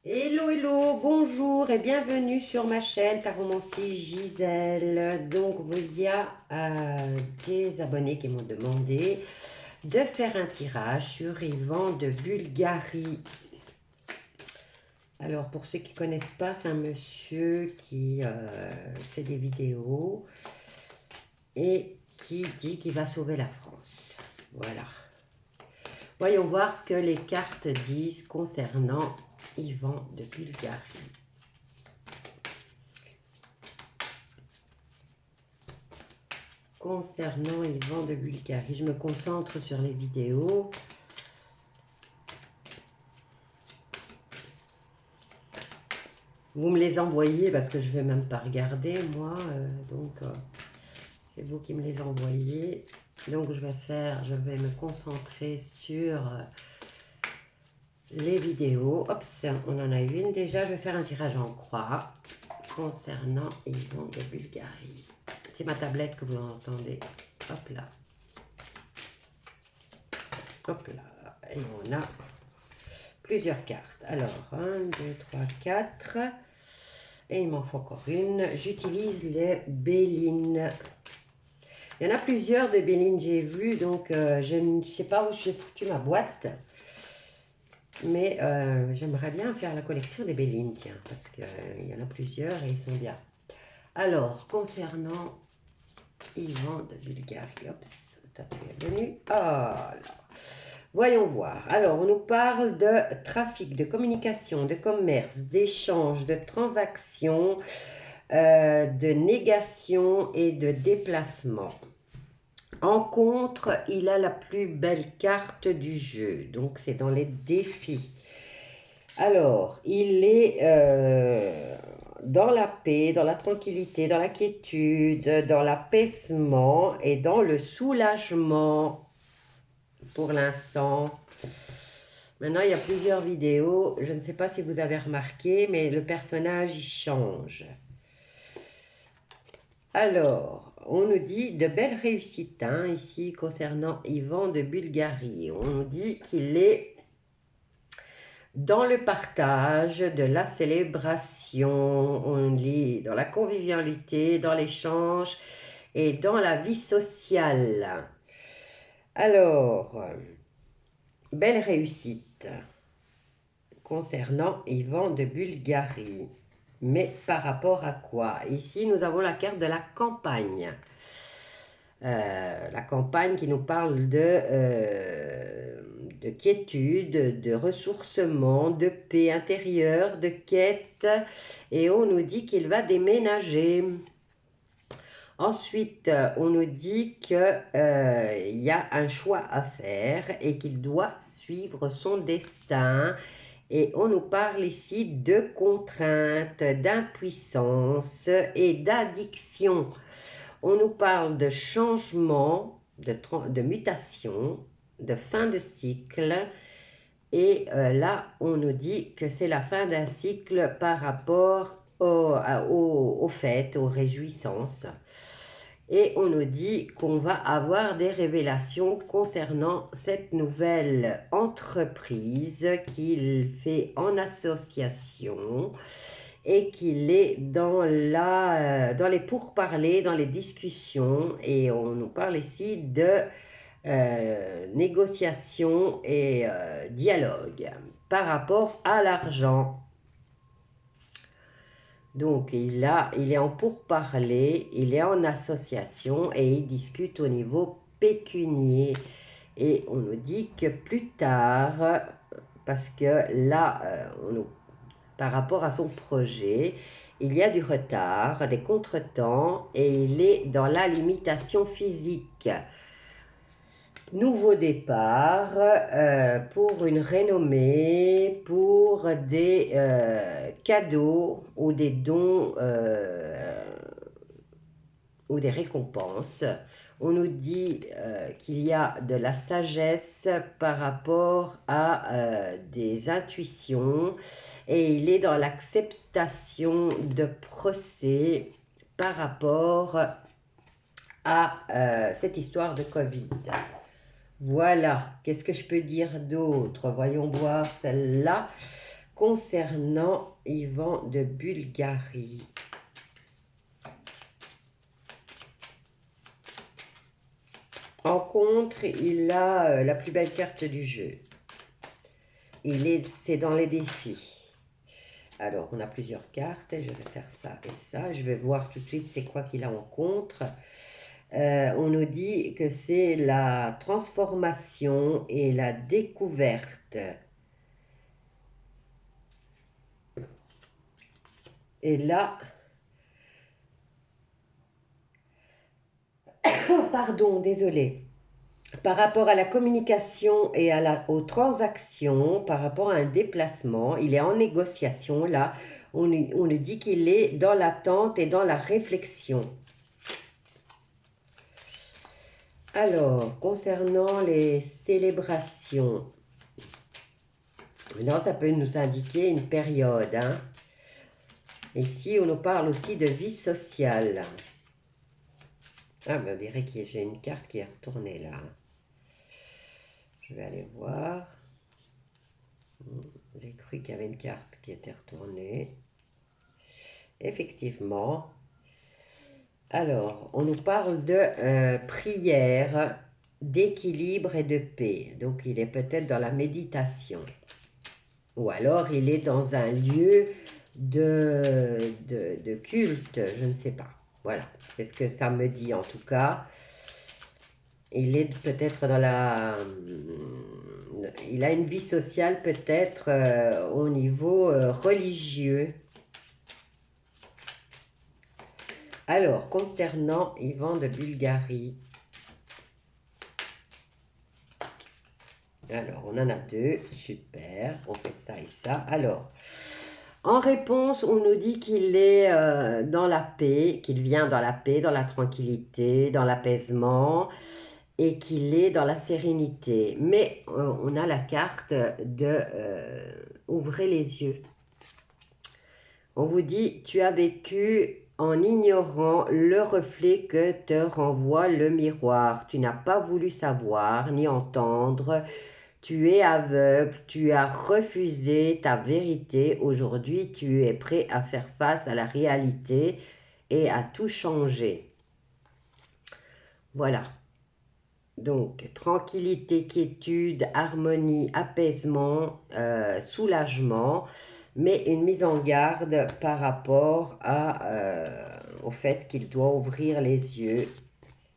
Hello, hello, bonjour et bienvenue sur ma chaîne Taromancie Gisèle. Donc, il y a des abonnés qui m'ont demandé de faire un tirage sur Yvan de Bulgarie. Alors, pour ceux qui ne connaissent pas, c'est un monsieur qui fait des vidéos et qui dit qu'il va sauver la France. Voilà. Voyons voir ce que les cartes disent concernant Yvan de Bulgarie. Concernant Yvan de Bulgarie, je me concentre sur les vidéos. Vous me les envoyez parce que je ne vais même pas regarder moi. C'est vous qui me les envoyez. Donc je vais me concentrer sur les vidéos. Hop, on en a une déjà. Je vais faire un tirage en croix concernant Yvan de Bulgarie. C'est ma tablette que vous entendez. Hop là. Hop là. Et on a plusieurs cartes. Alors, 1, 2, 3, 4. Et il m'en faut encore une. J'utilise les Béline. Il y en a plusieurs de Béline, j'ai vu. Donc, je ne sais pas où j'ai foutu ma boîte. Mais j'aimerais bien faire la collection des Béline, tiens. Parce qu'il y en a plusieurs et ils sont bien. Alors, concernant Yvan de Bulgarie. Hop, toi tu es venu. Oh là. Voyons voir. Alors, on nous parle de trafic, de communication, de commerce, d'échange, de transactions, de négation et de déplacement. En contre, il a la plus belle carte du jeu. Donc, c'est dans les défis. Alors, il est dans la paix, dans la tranquillité, dans la quiétude, dans l'apaisement et dans le soulagement. Pour l'instant. Maintenant, il y a plusieurs vidéos. Je ne sais pas si vous avez remarqué, mais le personnage, il change. Alors, on nous dit de belles réussites, hein, ici, concernant Yvan de Bulgarie. On nous dit qu'il est dans le partage, de la célébration, on lit dans la convivialité, dans l'échange et dans la vie sociale. Alors, belle réussite concernant Yvan de Bulgarie. Mais par rapport à quoi? Ici, nous avons la carte de la campagne. La campagne qui nous parle de quiétude, de ressourcement, de paix intérieure, de quête. Et on nous dit qu'il va déménager. Ensuite, on nous dit qu'il y a un choix à faire et qu'il doit suivre son destin. Et on nous parle ici de contraintes, d'impuissance et d'addiction. On nous parle de changement, de mutation, de fin de cycle. Et là, on nous dit que c'est la fin d'un cycle par rapport aux fêtes, aux réjouissances. Et on nous dit qu'on va avoir des révélations concernant cette nouvelle entreprise qu'il fait en association et qu'il est dans les pourparlers, dans les discussions. Et on nous parle ici de négociation et dialogue par rapport à l'argent. Donc, il est en pourparlers, il est en association et il discute au niveau pécunier. Et on nous dit que plus tard, parce que là, par rapport à son projet, il y a du retard, des contretemps et il est dans la limitation physique. Nouveau départ pour une renommée, pour des cadeaux ou des dons ou des récompenses. On nous dit qu'il y a de la sagesse par rapport à des intuitions et il est dans l'acceptation de procès par rapport à cette histoire de Covid. Voilà, qu'est-ce que je peux dire d'autre? Voyons voir celle-là. concernant Yvan de Bulgarie. En contre, il a la plus belle carte du jeu. C'est dans les défis. Alors, on a plusieurs cartes. Je vais faire ça et ça. Je vais voir tout de suite c'est quoi qu'il a en contre. On nous dit que c'est la transformation et la découverte. Et là, pardon, désolé. Par rapport à la communication et aux transactions, par rapport à un déplacement, il est en négociation. Là, on nous dit qu'il est dans l'attente et dans la réflexion. Alors, concernant les célébrations, non, ça peut nous indiquer une période. Hein. Ici, on nous parle aussi de vie sociale. Ah, ben, on dirait que j'ai une carte qui est retournée là. Je vais aller voir. J'ai cru qu'il y avait une carte qui était retournée. Effectivement. Alors, on nous parle de prière, d'équilibre et de paix. Donc, il est peut-être dans la méditation. Ou alors, il est dans un lieu de culte, je ne sais pas. Voilà, c'est ce que ça me dit en tout cas. Il est peut-être dans la... Il a une vie sociale peut-être au niveau religieux. Alors, concernant Yvan de Bulgarie. Alors, on en a deux. Super, on fait ça et ça. Alors, en réponse, on nous dit qu'il est dans la paix, qu'il vient dans la paix, dans la tranquillité, dans l'apaisement et qu'il est dans la sérénité. Mais on a la carte de ouvrez les yeux. On vous dit, tu as vécu en ignorant le reflet que te renvoie le miroir. Tu n'as pas voulu savoir ni entendre. Tu es aveugle, tu as refusé ta vérité. Aujourd'hui, tu es prêt à faire face à la réalité et à tout changer. Voilà. Donc, tranquillité, quiétude, harmonie, apaisement, soulagement, mais une mise en garde par rapport au fait qu'il doit ouvrir les yeux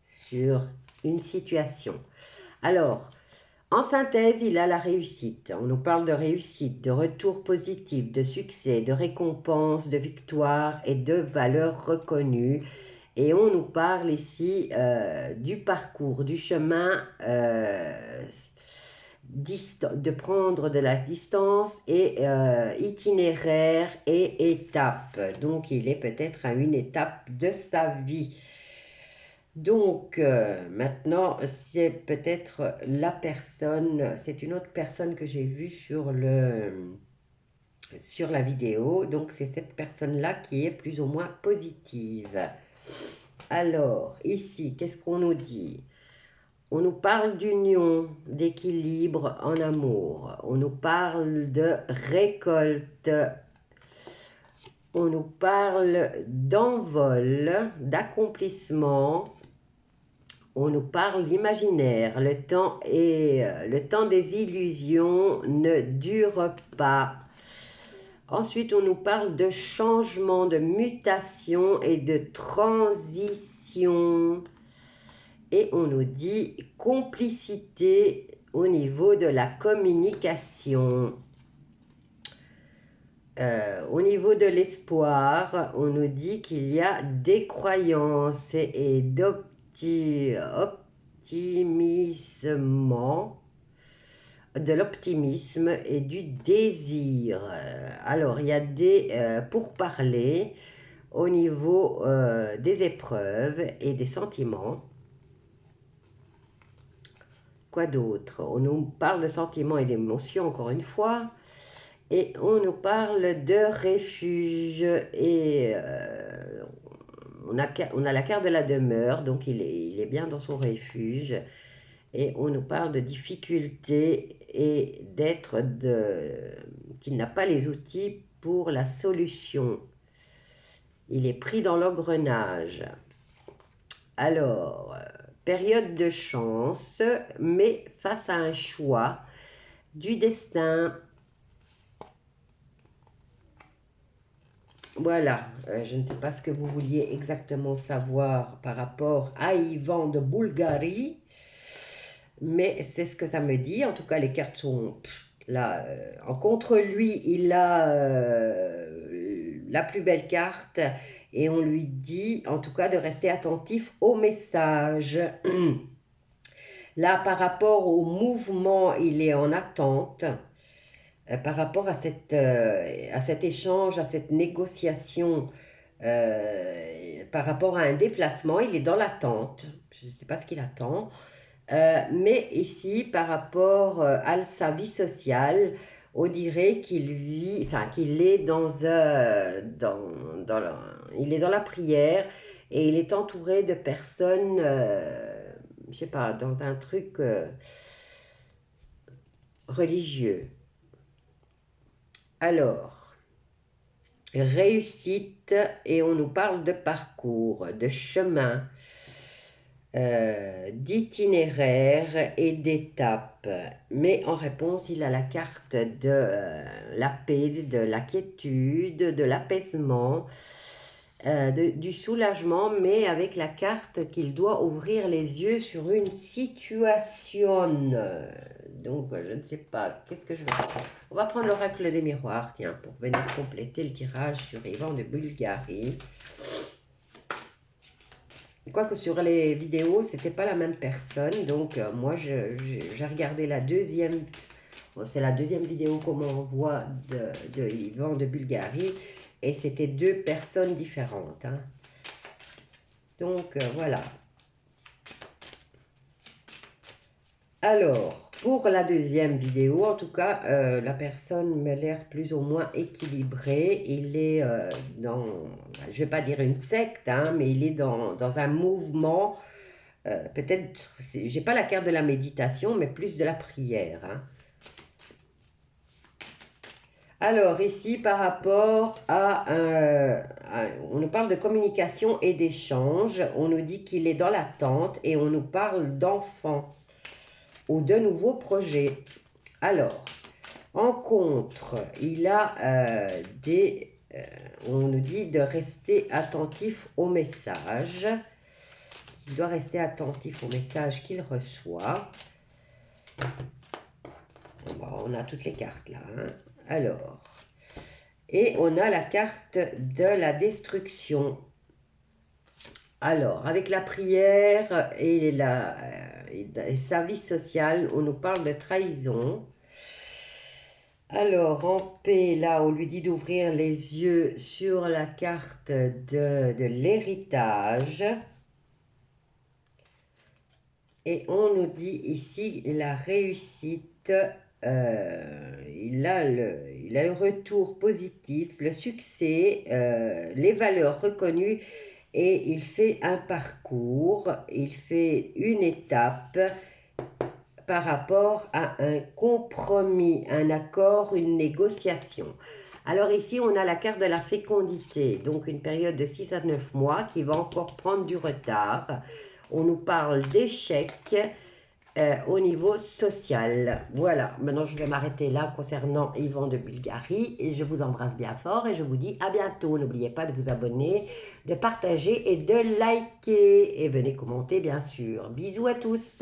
sur une situation. Alors, en synthèse, il a la réussite. On nous parle de réussite, de retour positif, de succès, de récompense, de victoire et de valeurs reconnues. Et on nous parle ici du parcours, du chemin, de prendre de la distance et itinéraire et étape. Donc, il est peut-être à une étape de sa vie. Donc, maintenant, c'est peut-être la personne, c'est une autre personne que j'ai vue sur la vidéo. Donc, c'est cette personne-là qui est plus ou moins positive. Alors, ici, qu'est-ce qu'on nous dit? On nous parle d'union, d'équilibre en amour. On nous parle de récolte. On nous parle d'envol, d'accomplissement. On nous parle d'imaginaire. Le temps des illusions ne dure pas. Ensuite, on nous parle de changement, de mutation et de transition. Et on nous dit complicité au niveau de la communication. Au niveau de l'espoir, on nous dit qu'il y a des croyances et de l'optimisme et du désir. Alors, il y a des pourparlers au niveau des épreuves et des sentiments. Quoi d'autre? On nous parle de sentiments et d'émotions, encore une fois. Et on nous parle de refuge. Et on a la carte de la demeure, donc il est bien dans son refuge. Et on nous parle de difficulté et d'être qu'il n'a pas les outils pour la solution. Il est pris dans l'engrenage. Alors, période de chance, mais face à un choix du destin. Voilà, je ne sais pas ce que vous vouliez exactement savoir par rapport à Ivan de Bulgarie, mais c'est ce que ça me dit. En tout cas, les cartes sont là. Contre lui, il a la plus belle carte et on lui dit en tout cas de rester attentif au message. Là, par rapport au mouvement, il est en attente. Par rapport à cet échange, à cette négociation, par rapport à un déplacement, il est dans l'attente. Je ne sais pas ce qu'il attend. Mais ici, par rapport à sa vie sociale, on dirait qu'il est il est dans la prière et il est entouré de personnes, je ne sais pas, dans un truc religieux. Alors, réussite, et on nous parle de parcours, de chemin, d'itinéraire et d'étapes. Mais en réponse, il a la carte de la paix, de la quiétude, de l'apaisement, du soulagement, mais avec la carte qu'il doit ouvrir les yeux sur une situation. Donc, je ne sais pas, qu'est-ce que je vais faire? On va prendre l'oracle des miroirs, tiens, pour venir compléter le tirage sur Ivan de Bulgarie. Quoique sur les vidéos, c'était pas la même personne, donc moi, j'ai regardé la deuxième, c'est la deuxième vidéo qu'on m'envoie de Ivan de Bulgarie, et c'était deux personnes différentes. Hein. Donc, voilà. Alors, pour la deuxième vidéo, en tout cas, la personne m'a l'air plus ou moins équilibrée. Il est dans, je ne vais pas dire une secte, hein, mais il est dans un mouvement, peut-être, je n'ai pas la carte de la méditation, mais plus de la prière. Hein. Alors, ici, par rapport à on nous parle de communication et d'échange, on nous dit qu'il est dans l'attente et on nous parle d'enfants ou de nouveaux projets. Alors, en contre, il a on nous dit de rester attentif aux messages. Il doit rester attentif aux messages qu'il reçoit. Bon, on a toutes les cartes là. Hein. Alors, et on a la carte de la destruction. Alors, avec la prière et sa vie sociale, on nous parle de trahison. Alors, en paix, là, on lui dit d'ouvrir les yeux sur la carte de l'héritage. Et on nous dit ici la réussite. Il a le retour positif, le succès, les valeurs reconnues et il fait un parcours, il fait une étape par rapport à un compromis, un accord, une négociation. Alors ici, on a la carte de la fécondité, donc une période de 6 à 9 mois qui va encore prendre du retard. On nous parle d'échec. Au niveau social. Voilà, maintenant je vais m'arrêter là concernant Ivan de Bulgarie et je vous embrasse bien fort et je vous dis à bientôt. N'oubliez pas de vous abonner, de partager et de liker et venez commenter bien sûr. Bisous à tous.